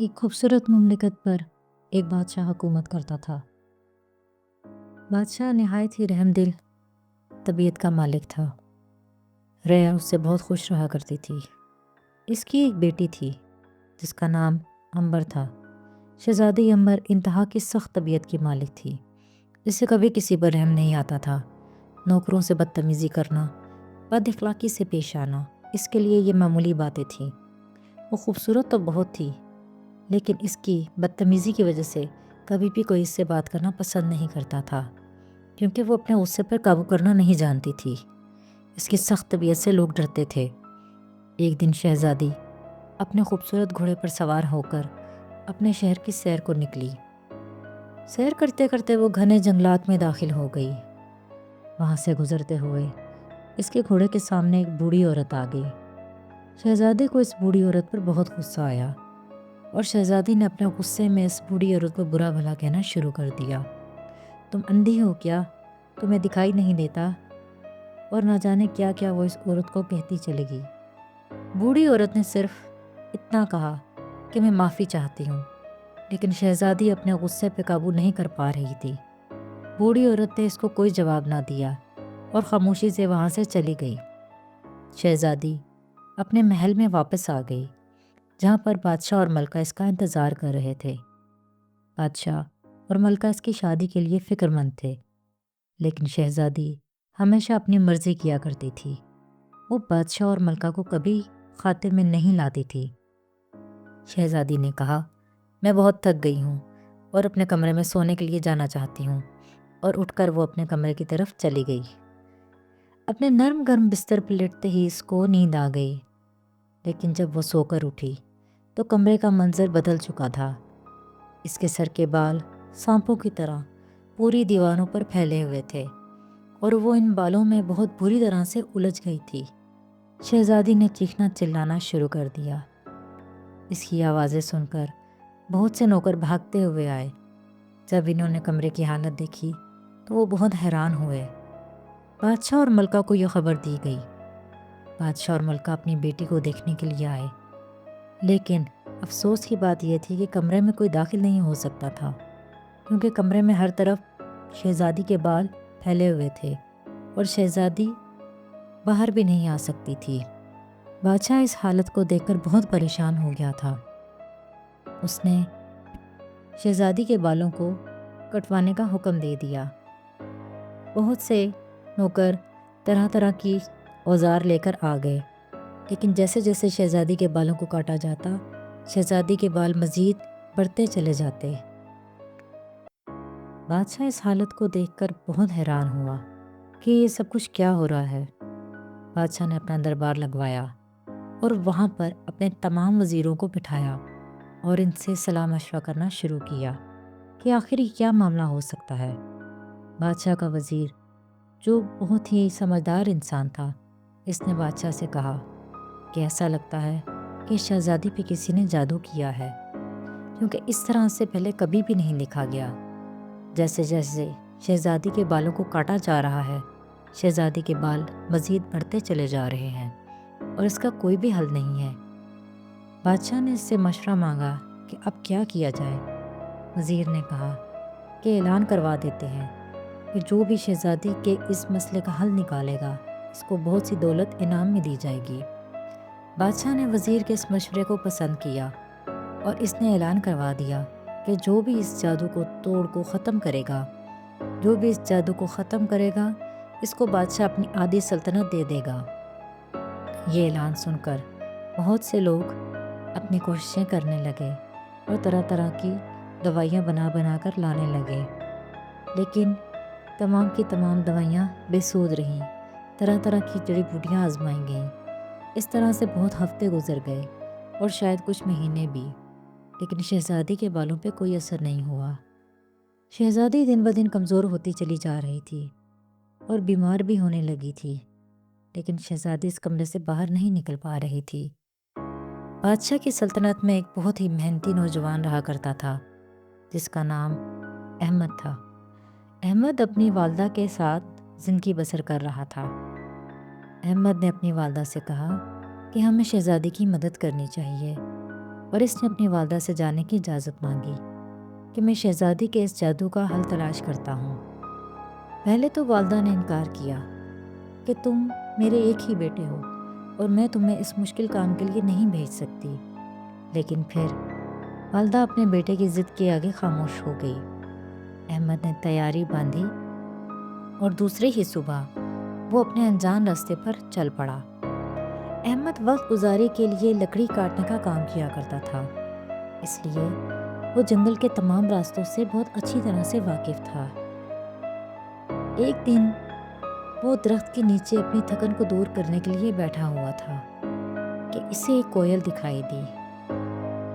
ایک خوبصورت مملکت پر ایک بادشاہ حکومت کرتا تھا۔ بادشاہ نہایت ہی رحم دل طبیعت کا مالک تھا۔ رعایا اس سے بہت خوش رہا کرتی تھی۔ اس کی ایک بیٹی تھی جس کا نام امبر تھا۔ شہزادی امبر انتہا کی سخت طبیعت کی مالک تھی۔ اسے کبھی کسی پر رحم نہیں آتا تھا۔ نوکروں سے بدتمیزی کرنا، بد اخلاقی سے پیش آنا، اس کے لیے یہ معمولی باتیں تھیں۔ وہ خوبصورت تو بہت تھی، لیکن اس کی بدتمیزی کی وجہ سے کبھی بھی کوئی اس سے بات کرنا پسند نہیں کرتا تھا، کیونکہ وہ اپنے غصے پر قابو کرنا نہیں جانتی تھی۔ اس کی سخت طبیعت سے لوگ ڈرتے تھے۔ ایک دن شہزادی اپنے خوبصورت گھوڑے پر سوار ہو کر اپنے شہر کی سیر کو نکلی۔ سیر کرتے کرتے وہ گھنے جنگلات میں داخل ہو گئی۔ وہاں سے گزرتے ہوئے اس کے گھوڑے کے سامنے ایک بوڑھی عورت آ گئی۔ شہزادی کو اس بوڑھی عورت پر بہت غصہ آیا اور شہزادی نے اپنے غصے میں اس بوڑھی عورت کو برا بھلا کہنا شروع کر دیا۔ تم اندھی ہو کیا؟ تمہیں دکھائی نہیں دیتا؟ اور نہ جانے کیا کیا وہ اس عورت کو کہتی چلے گی۔ بوڑھی عورت نے صرف اتنا کہا کہ میں معافی چاہتی ہوں، لیکن شہزادی اپنے غصے پہ قابو نہیں کر پا رہی تھی۔ بوڑھی عورت نے اس کو کوئی جواب نہ دیا اور خاموشی سے وہاں سے چلی گئی۔ شہزادی اپنے محل میں واپس آ گئی، جہاں پر بادشاہ اور ملکہ اس کا انتظار کر رہے تھے۔ بادشاہ اور ملکہ اس کی شادی کے لیے فکر مند تھے، لیکن شہزادی ہمیشہ اپنی مرضی کیا کرتی تھی۔ وہ بادشاہ اور ملکہ کو کبھی خاطر میں نہیں لاتی تھی۔ شہزادی نے کہا، میں بہت تھک گئی ہوں اور اپنے کمرے میں سونے کے لیے جانا چاہتی ہوں، اور اٹھ کر وہ اپنے کمرے کی طرف چلی گئی۔ اپنے نرم گرم بستر پر لیٹتے ہی اس کو نیند آ گئی، لیکن جب وہ سو کر اٹھی تو کمرے کا منظر بدل چکا تھا۔ اس کے سر کے بال سانپوں کی طرح پوری دیواروں پر پھیلے ہوئے تھے اور وہ ان بالوں میں بہت بری طرح سے الجھ گئی تھی۔ شہزادی نے چیخنا چلانا شروع کر دیا۔ اس کی آوازیں سن کر بہت سے نوکر بھاگتے ہوئے آئے۔ جب انہوں نے کمرے کی حالت دیکھی تو وہ بہت حیران ہوئے۔ بادشاہ اور ملکہ کو یہ خبر دی گئی۔ بادشاہ اور ملکہ اپنی بیٹی کو دیکھنے کے لیے آئے، لیکن افسوس کی بات یہ تھی کہ کمرے میں کوئی داخل نہیں ہو سکتا تھا، کیونکہ کمرے میں ہر طرف شہزادی کے بال پھیلے ہوئے تھے اور شہزادی باہر بھی نہیں آ سکتی تھی۔ بادشاہ اس حالت کو دیکھ کر بہت پریشان ہو گیا تھا۔ اس نے شہزادی کے بالوں کو کٹوانے کا حکم دے دیا۔ بہت سے نوکر طرح طرح کی اوزار لے کر آ گئے، لیکن جیسے جیسے شہزادی کے بالوں کو کاٹا جاتا، شہزادی کے بال مزید بڑھتے چلے جاتے۔ بادشاہ اس حالت کو دیکھ کر بہت حیران ہوا کہ یہ سب کچھ کیا ہو رہا ہے۔ بادشاہ نے اپنا دربار لگوایا اور وہاں پر اپنے تمام وزیروں کو بٹھایا اور ان سے صلاح مشورہ کرنا شروع کیا کہ آخر یہ کیا معاملہ ہو سکتا ہے۔ بادشاہ کا وزیر، جو بہت ہی سمجھدار انسان تھا، اس نے بادشاہ سے کہا کہ ایسا لگتا ہے کہ شہزادی پہ کسی نے جادو کیا ہے، کیونکہ اس طرح سے پہلے کبھی بھی نہیں دیکھا گیا۔ جیسے جیسے شہزادی کے بالوں کو کاٹا جا رہا ہے، شہزادی کے بال مزید بڑھتے چلے جا رہے ہیں اور اس کا کوئی بھی حل نہیں ہے۔ بادشاہ نے اس سے مشورہ مانگا کہ اب کیا کیا جائے۔ وزیر نے کہا کہ اعلان کروا دیتے ہیں کہ جو بھی شہزادی کے اس مسئلے کا حل نکالے گا، اس کو بہت سی دولت انعام میں دی جائے گی۔ بادشاہ نے وزیر کے اس مشورے کو پسند کیا اور اس نے اعلان کروا دیا کہ جو بھی اس جادو کو توڑ کو ختم کرے گا، جو بھی اس جادو کو ختم کرے گا، اس کو بادشاہ اپنی آدھی سلطنت دے دے گا۔ یہ اعلان سن کر بہت سے لوگ اپنی کوششیں کرنے لگے اور طرح طرح کی دوائیاں بنا بنا کر لانے لگے، لیکن تمام کی تمام دوائیاں بے سود رہیں۔ طرح طرح کی جڑی بوٹیاں آزمائی گئیں۔ اس طرح سے بہت ہفتے گزر گئے اور شاید کچھ مہینے بھی، لیکن شہزادی کے بالوں پہ کوئی اثر نہیں ہوا۔ شہزادی دن بدن کمزور ہوتی چلی جا رہی تھی اور بیمار بھی ہونے لگی تھی، لیکن شہزادی اس کمرے سے باہر نہیں نکل پا رہی تھی۔ بادشاہ کی سلطنت میں ایک بہت ہی محنتی نوجوان رہا کرتا تھا، جس کا نام احمد تھا۔ احمد اپنی والدہ کے ساتھ زندگی بسر کر رہا تھا۔ احمد نے اپنی والدہ سے کہا کہ ہمیں شہزادی کی مدد کرنی چاہیے۔ اور اس نے اپنی والدہ سے جانے کی اجازت مانگی کہ میں شہزادی کے اس جادو کا حل تلاش کرتا ہوں۔ پہلے تو والدہ نے انکار کیا کہ تم میرے ایک ہی بیٹے ہو اور میں تمہیں اس مشکل کام کے لیے نہیں بھیج سکتی، لیکن پھر والدہ اپنے بیٹے کی ضد کے آگے خاموش ہو گئی۔ احمد نے تیاری باندھی اور دوسرے ہی صبح وہ اپنے انجان راستے پر چل پڑا۔ احمد وقت گزاری کے لیے لکڑی کاٹنے کا کام کیا کرتا تھا، اس لیے وہ جنگل کے تمام راستوں سے بہت اچھی طرح سے واقف تھا۔ ایک دن وہ درخت کے نیچے اپنی تھکن کو دور کرنے کے لیے بیٹھا ہوا تھا کہ اسے ایک کوئل دکھائی دی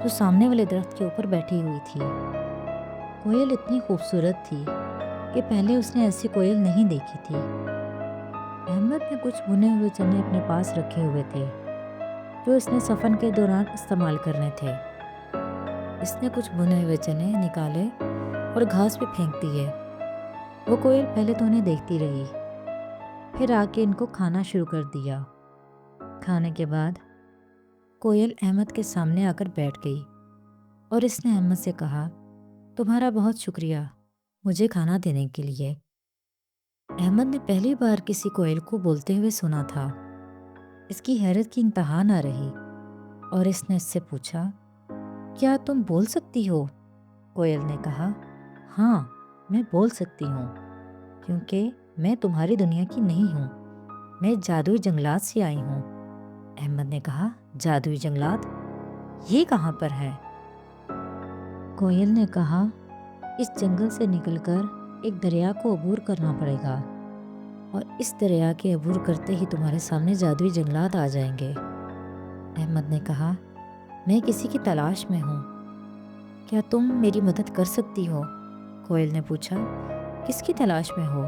جو سامنے والے درخت کے اوپر بیٹھی ہوئی تھی۔ کوئل اتنی خوبصورت تھی کہ پہلے اس نے ایسی کوئل نہیں دیکھی تھی۔ احمد نے کچھ بنے ہوئے چنے اپنے پاس رکھے ہوئے تھے جو اس نے سفر کے دوران استعمال کرنے تھے۔ اس نے کچھ بنے ہوئے چنے نکالے اور گھاس پہ پھینک دیے۔ وہ کوئل پہلے تو انہیں دیکھتی رہی، پھر آ کے ان کو کھانا شروع کر دیا۔ کھانے کے بعد کوئل احمد کے سامنے آ کر بیٹھ گئی اور اس نے احمد سے کہا، تمہارا بہت شکریہ مجھے کھانا دینے کے لیے۔ احمد نے پہلی بار کسی کوئل کو بولتے ہوئے سنا تھا۔ اس کی حیرت کی انتہا نہ رہی اور اس نے اس سے پوچھا، کیا تم بول سکتی ہو؟ کوئل نے کہا، ہاں میں بول سکتی ہوں، کیونکہ میں تمہاری دنیا کی نہیں ہوں، میں جادوئی جنگلات سے آئی ہوں۔ احمد نے کہا، جادوئی جنگلات؟ یہ کہاں پر ہے؟ کوئل نے کہا، اس جنگل سے نکل کر ایک دریا کو عبور کرنا پڑے گا اور اس دریا کے عبور کرتے ہی تمہارے سامنے جادوئی جنگلات آ جائیں گے۔ احمد نے کہا، میں کسی کی تلاش میں ہوں، کیا تم میری مدد کر سکتی ہو؟ کوئل نے پوچھا، کس کی تلاش میں ہو؟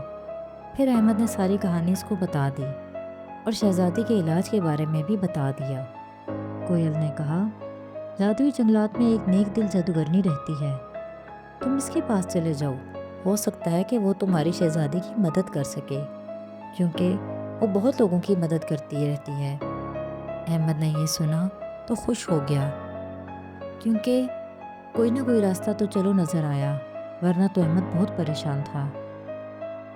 پھر احمد نے ساری کہانی اس کو بتا دی اور شہزادی کے علاج کے بارے میں بھی بتا دیا۔ کوئل نے کہا، جادوئی جنگلات میں ایک نیک دل جادوگرنی رہتی ہے، تم اس کے پاس چلے جاؤ، ہو سکتا ہے کہ وہ تمہاری شہزادی کی مدد کر سکے، کیونکہ وہ بہت لوگوں کی مدد کرتی رہتی ہے۔ احمد نے یہ سنا تو خوش ہو گیا، کیونکہ کوئی نہ کوئی راستہ تو چلو نظر آیا، ورنہ تو احمد بہت پریشان تھا۔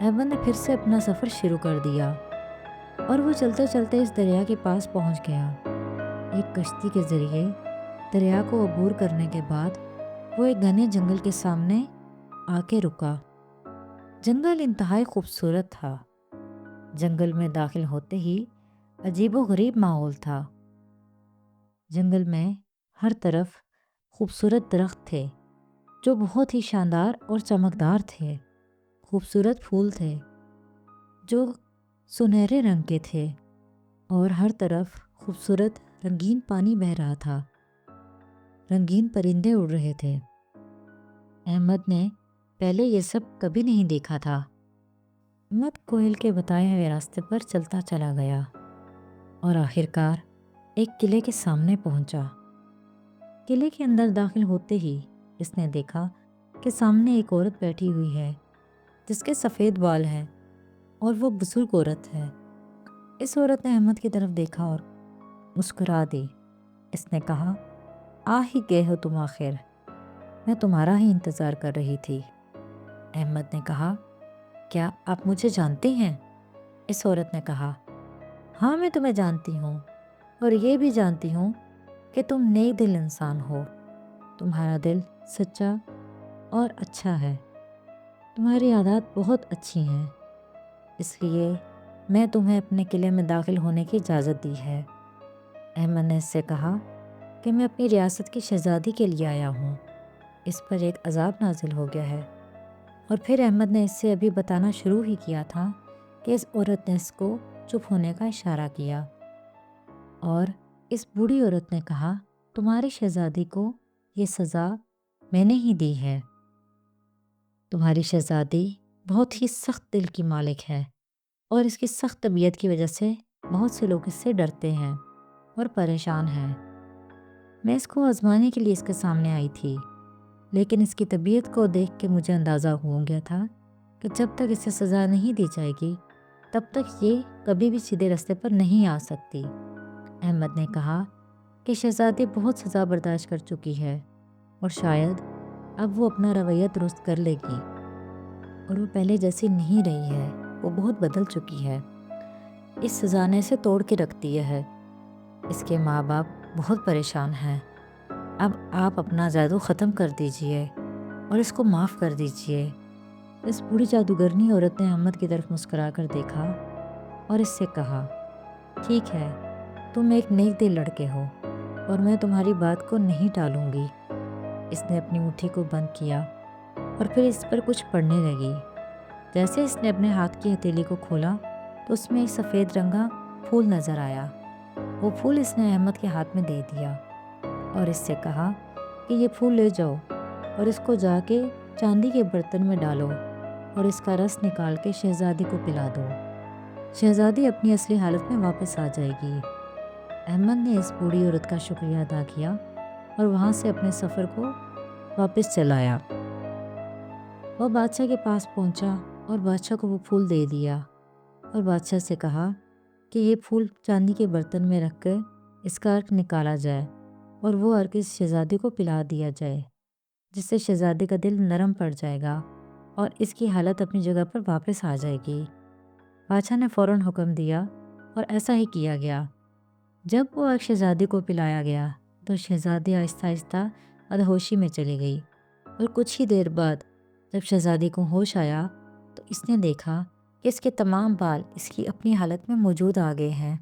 احمد نے پھر سے اپنا سفر شروع کر دیا اور وہ چلتے چلتے اس دریا کے پاس پہنچ گیا۔ ایک کشتی کے ذریعے دریا کو عبور کرنے کے بعد وہ ایک گھنے جنگل کے سامنے آ کے رکا۔ جنگل انتہائی خوبصورت تھا۔ جنگل میں داخل ہوتے ہی عجیب و غریب ماحول تھا۔ جنگل میں ہر طرف خوبصورت درخت تھے جو بہت ہی شاندار اور چمکدار تھے۔ خوبصورت پھول تھے جو سنہرے رنگ کے تھے اور ہر طرف خوبصورت رنگین پانی بہہ رہا تھا۔ رنگین پرندے اڑ رہے تھے۔ احمد نے پہلے یہ سب کبھی نہیں دیکھا تھا۔ احمد کوئل کے بتائے ہوئے راستے پر چلتا چلا گیا اور آخرکار ایک قلعے کے سامنے پہنچا۔ قلعے کے اندر داخل ہوتے ہی اس نے دیکھا کہ سامنے ایک عورت بیٹھی ہوئی ہے جس کے سفید بال ہیں اور وہ بزرگ عورت ہے۔ اس عورت نے احمد کی طرف دیکھا اور مسکرا دی۔ اس نے کہا، آ ہی گئے ہو تم آخر، میں تمہارا ہی انتظار کر رہی تھی۔ احمد نے کہا، کیا آپ مجھے جانتے ہیں؟ اس عورت نے کہا، ہاں میں تمہیں جانتی ہوں اور یہ بھی جانتی ہوں کہ تم نیک دل انسان ہو۔ تمہارا دل سچا اور اچھا ہے، تمہاری عادات بہت اچھی ہیں، اس لیے میں تمہیں اپنے قلعے میں داخل ہونے کی اجازت دی ہے۔ احمد نے اس سے کہا کہ میں اپنی ریاست کی شہزادی کے لیے آیا ہوں، اس پر ایک عذاب نازل ہو گیا ہے۔ اور پھر احمد نے اس سے ابھی بتانا شروع ہی کیا تھا کہ اس عورت نے اس کو چپ ہونے کا اشارہ کیا اور اس بوڑھی عورت نے کہا، تمہاری شہزادی کو یہ سزا میں نے ہی دی ہے۔ تمہاری شہزادی بہت ہی سخت دل کی مالک ہے اور اس کی سخت طبیعت کی وجہ سے بہت سے لوگ اس سے ڈرتے ہیں اور پریشان ہیں۔ میں اس کو آزمانے کے لیے اس کے سامنے آئی تھی، لیکن اس کی طبیعت کو دیکھ کے مجھے اندازہ ہو گیا تھا کہ جب تک اسے سزا نہیں دی جائے گی تب تک یہ کبھی بھی سیدھے راستے پر نہیں آ سکتی۔ احمد نے کہا، کہ شہزادی بہت سزا برداشت کر چکی ہے اور شاید اب وہ اپنا رویہ درست کر لے گی، اور وہ پہلے جیسی نہیں رہی ہے، وہ بہت بدل چکی ہے۔ اس سزا نے اسے توڑ کے رکھ دیا ہے۔ اس کے ماں باپ بہت پریشان ہیں۔ اب آپ اپنا جادو ختم کر دیجئے اور اس کو معاف کر دیجئے۔ اس بوڑھی جادوگرنی عورت نے احمد کی طرف مسکرا کر دیکھا اور اس سے کہا، ٹھیک ہے، تم ایک نیک دل لڑکے ہو اور میں تمہاری بات کو نہیں ٹالوں گی۔ اس نے اپنی مٹھی کو بند کیا اور پھر اس پر کچھ پڑھنے لگی۔ جیسے اس نے اپنے ہاتھ کی ہتھیلی کو کھولا تو اس میں ایک سفید رنگا پھول نظر آیا۔ وہ پھول اس نے احمد کے ہاتھ میں دے دیا اور اس سے کہا کہ یہ پھول لے جاؤ اور اس کو جا کے چاندی کے برتن میں ڈالو اور اس کا رس نکال کے شہزادی کو پلا دو۔ شہزادی اپنی اصلی حالت میں واپس آ جائے گی۔ احمد نے اس بوڑھی عورت کا شکریہ ادا کیا اور وہاں سے اپنے سفر کو واپس چلایا۔ وہ بادشاہ کے پاس پہنچا اور بادشاہ کو وہ پھول دے دیا اور بادشاہ سے کہا کہ یہ پھول چاندی کے برتن میں رکھ کر اس کا عرق نکالا جائے اور وہ عرق اس شہزادی کو پلا دیا جائے، جس سے شہزادی کا دل نرم پڑ جائے گا اور اس کی حالت اپنی جگہ پر واپس آ جائے گی۔ بادشاہ نے فوراً حکم دیا اور ایسا ہی کیا گیا۔ جب وہ عرق شہزادی کو پلایا گیا تو شہزادی آہستہ آہستہ ادہوشی میں چلی گئی، اور کچھ ہی دیر بعد جب شہزادی کو ہوش آیا تو اس نے دیکھا کہ اس کے تمام بال اس کی اپنی حالت میں موجود آ گئے ہیں۔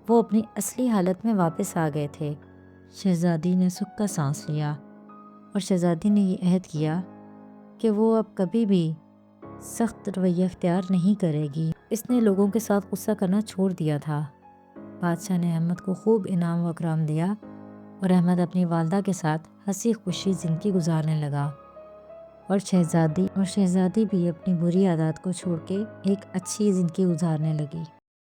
وہ اپنی اصلی حالت میں واپس آ گئے تھے۔ شہزادی نے سکھ کا سانس لیا اور شہزادی نے یہ عہد کیا کہ وہ اب کبھی بھی سخت رویہ اختیار نہیں کرے گی۔ اس نے لوگوں کے ساتھ غصہ کرنا چھوڑ دیا تھا۔ بادشاہ نے احمد کو خوب انعام و اکرام دیا اور احمد اپنی والدہ کے ساتھ ہنسی خوشی زندگی گزارنے لگا، اور شہزادی بھی اپنی بری عادات کو چھوڑ کے ایک اچھی زندگی گزارنے لگی۔